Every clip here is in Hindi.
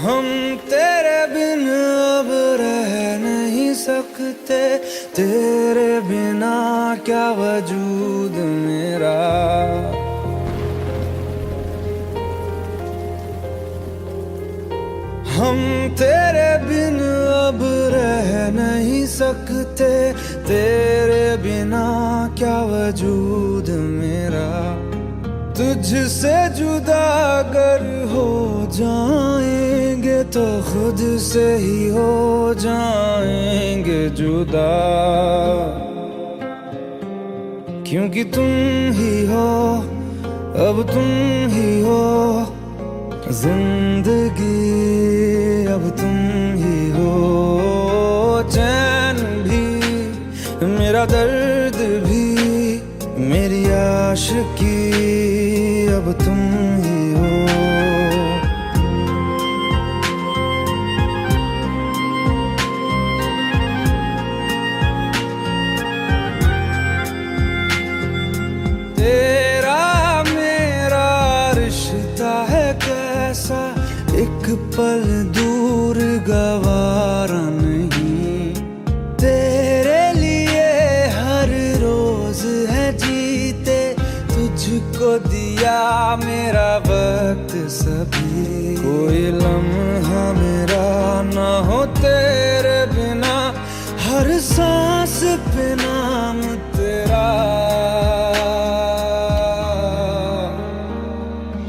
हम तेरे बिन अब रह नहीं सकते, तेरे बिना क्या वजूद मेरा। हम तेरे बिन अब रह नहीं सकते, तेरे बिना क्या वजूद मेरा। तुझसे जुदा अगर हो जाएंगे तो खुद से ही हो जाएंगे जुदा, क्योंकि तुम ही हो, अब तुम ही हो जिंदगी, अब तुम ही हो चैन भी, मेरा दर्द भी, मेरी आशिकी, अब तुम ही हो। तेरा मेरा रिश्ता है कैसा, एक पल दूर गवारा नहीं। तेरे लिए हर रोज है जीते, तुझको दिया मेरा वक्त सभी। कोई लम्हा मेरा ना हो तेरे बिना, हर सांस पे नाम तेरा,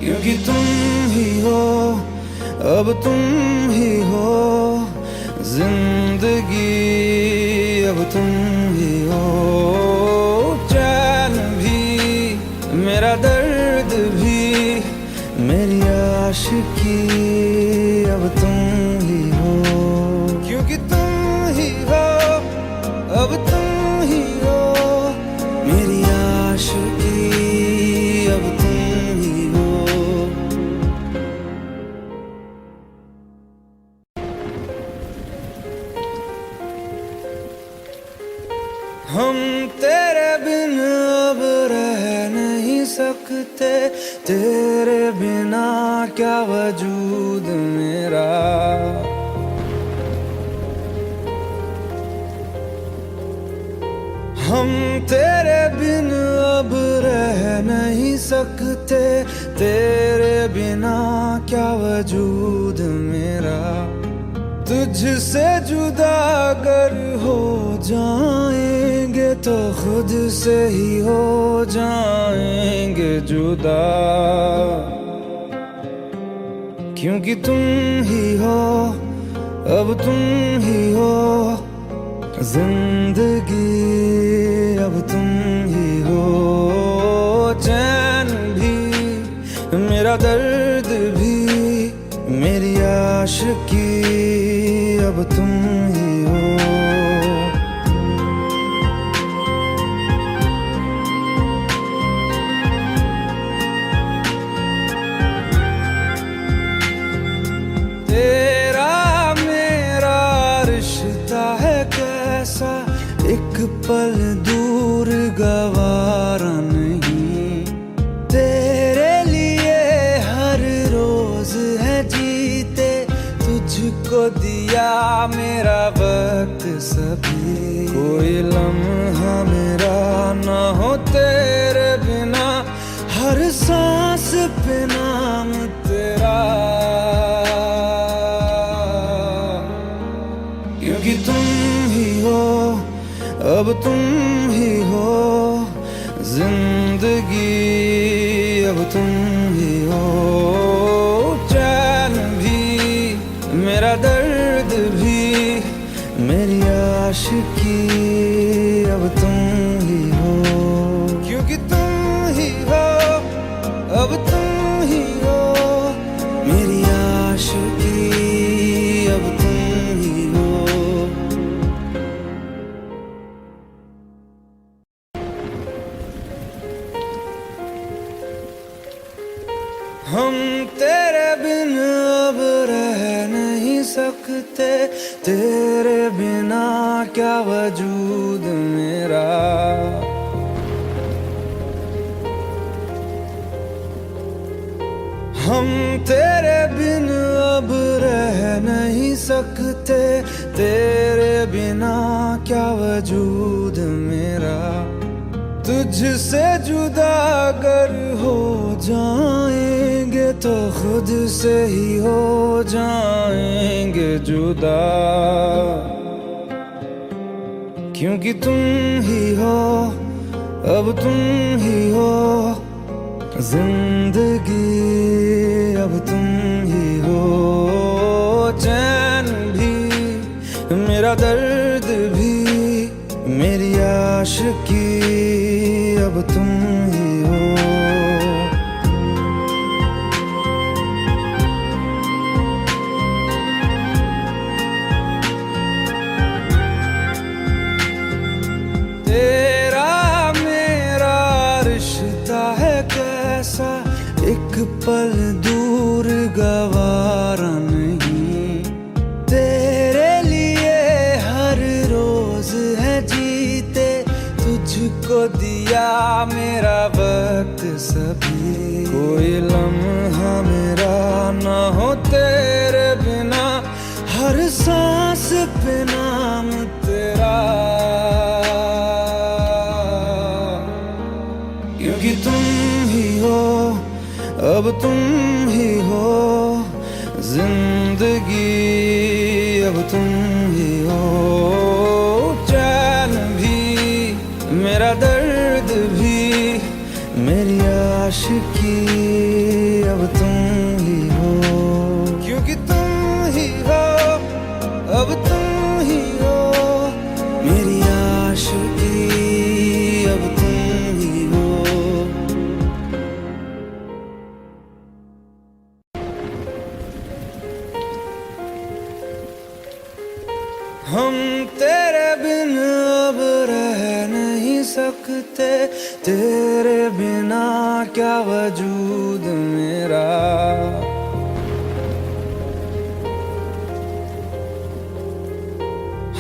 क्योंकि तुम ही हो, अब तुम ही हो जिंदगी, अब तुम ही हो चैन भी, मेरा दर्द भी, मेरी आशिकी, अब तुम ही हो, क्योंकि तुम ही हो, अब तुम ही हो मेरी आशिकी, अब तुम ही हो। हम तेरे बिन अब रह नहीं सकते, तेरे बिना क्या वजूद मेरा। हम तेरे बिन अब रह नहीं सकते, तेरे बिना क्या वजूद मेरा। तुझसे जुदा अगर हो जाएंगे तो खुद से ही हो जाएंगे जुदा, क्योंकि तुम ही हो, अब तुम ही हो जिंदगी, अब तुम ही हो चैन भी, मेरा दर्द भी, मेरी आशिकी, अब तुम ही हो। तेरा मेरा रिश्ता है कैसा, एक पल दूर गवारा नहीं। तेरे लिए हर रोज है जीते, तुझको दिया मेरा वक्त सभी। कोई लम्हा मेरा ना हो तेरे बिना, हर सांस पे नाम तेरा, क्योंकि तुम ही हो, अब तुम ही हो जिंदगी, अब तुम ही हो चैन भी, मेरा दर्द भी, मेरी आशिकी, अब तुम ही हो, क्योंकि तुम ही हो, अब तुम ही हो मेरी आशिकी, अब तुम ही हो। हम तेरे बिन अब रह नहीं सकते, तेरे बिना क्या वजूद मेरा। हम तेरे बिन अब रह नहीं सकते, तेरे बिना क्या वजूद मेरा। तुझसे जुदा अगर हो जाएंगे तो खुद से ही हो जाएंगे जुदा। क्योंकि तुम ही हो, अब तुम ही हो जिंदगी, अब तुम ही हो चैन भी, मेरा दर्द भी, मेरी आशिकी, अब तुम ही हो। तेरा मेरा रिश्ता है कैसा, एक पल दूर गवारा नहीं। तेरे लिए हर रोज है जीते, तुझको दिया मेरा वक्त सभी। कोई लम्हा मेरा ना हो तेरे बिना, हर सांस पे नाम तेरा। क्योंकि तुम ही हो, अब तुम ही हो जिंदगी, अब तुम ही हो चैन भी, मेरा दर्द भी, मेरी आशिकी, अब तुम ही हो। क्योंकि तुम ही हो, अब तुम ही हो मेरी आशिकी, अब तुम ही हो। हम तेरे बिन अब रह नहीं सकते, तेरे बिना क्या वजूद मेरा।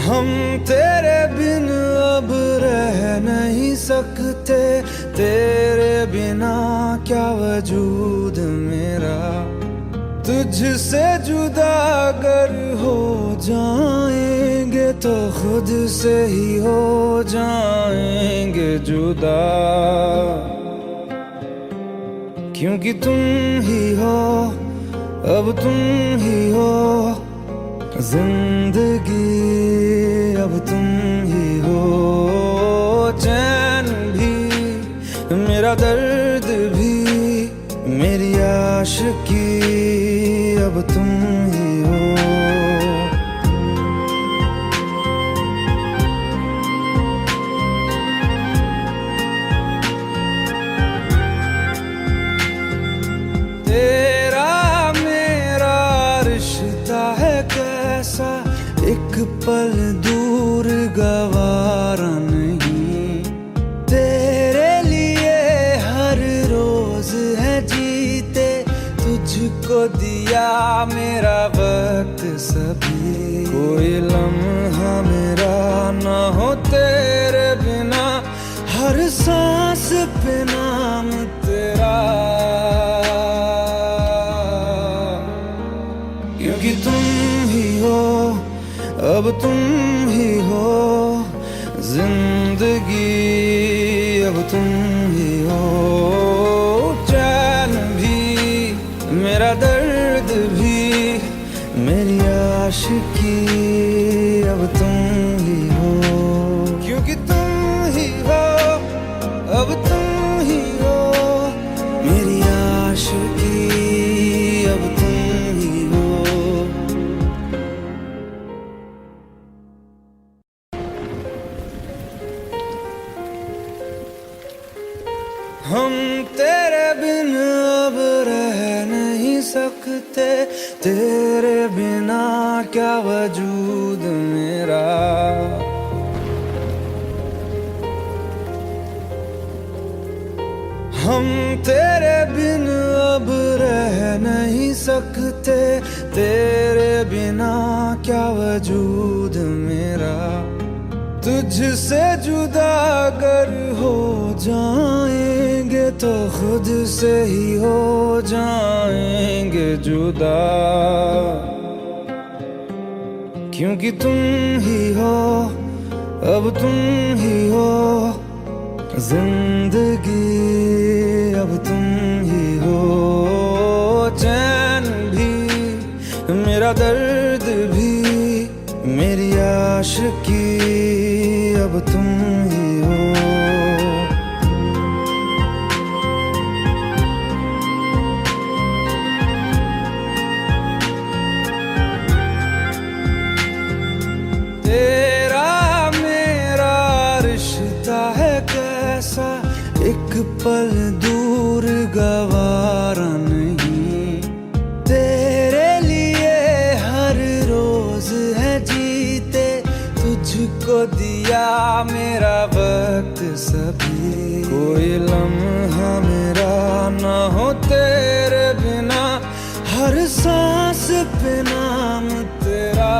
हम तेरे बिन अब रह नहीं सकते, तेरे बिना क्या वजूद मेरा। तुझसे जुदा अगर हो जाएंगे तो खुद से ही हो जाएंगे जुदा। क्योंकि तुम ही हो, अब तुम ही हो जिंदगी, अब तुम ही हो चैन भी, मेरा दर्द भी, मेरी आशिकी, अब तुम ही हो। तेरा मेरा रिश्ता है कैसा, एक पल दूर गवारा नहीं। तेरे लिए हर रोज है जीते, तुझको दिया मेरा वक्त सभी। कोई लम्हा मेरा ना हो तेरे बिना, हर सांस पे नाम तेरा। क्योंकि तुम ही हो, अब तुम ही हो जिंदगी, अब तुम ही हो चैन भी, मेरा दर्द भी, मेरी आशिकी, अब तुम ही हो। क्योंकि तुम ही हो, अब तुम ही हो मेरी आशिकी, अब तुम ही हो। हम तेरे बिन अब रह नहीं सकते, तेरे बिना क्या वजूद मेरा। हम तेरे बिन अब रह नहीं सकते, तेरे बिना क्या वजूद मेरा। तुझसे जुदा अगर हो जाएंगे तो खुद से ही हो जाएंगे जुदा। क्योंकि तुम ही हो, अब तुम ही हो जिंदगी, अब तुम ही हो चैन भी, मेरा दर्द भी, मेरी आशिकी, अब तुम ही हो। तेरा मेरा रिश्ता है कैसा, एक पल दूर गवारा नहीं, तेरे लिए हर रोज है जीते, तुझको दिया मेरा वक्त सभी, कोई लम्हा मेरा ना हो तेरे बिना, हर सांस पे नाम तेरा,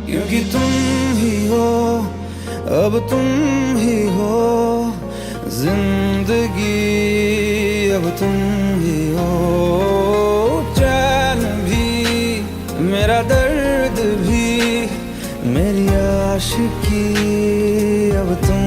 क्योंकि तुम ही हो, अब तुम ही हो जिंदगी, अब तुम ही हो चैन भी, मेरा दर्द भी, मेरी आशिकी, अब तुम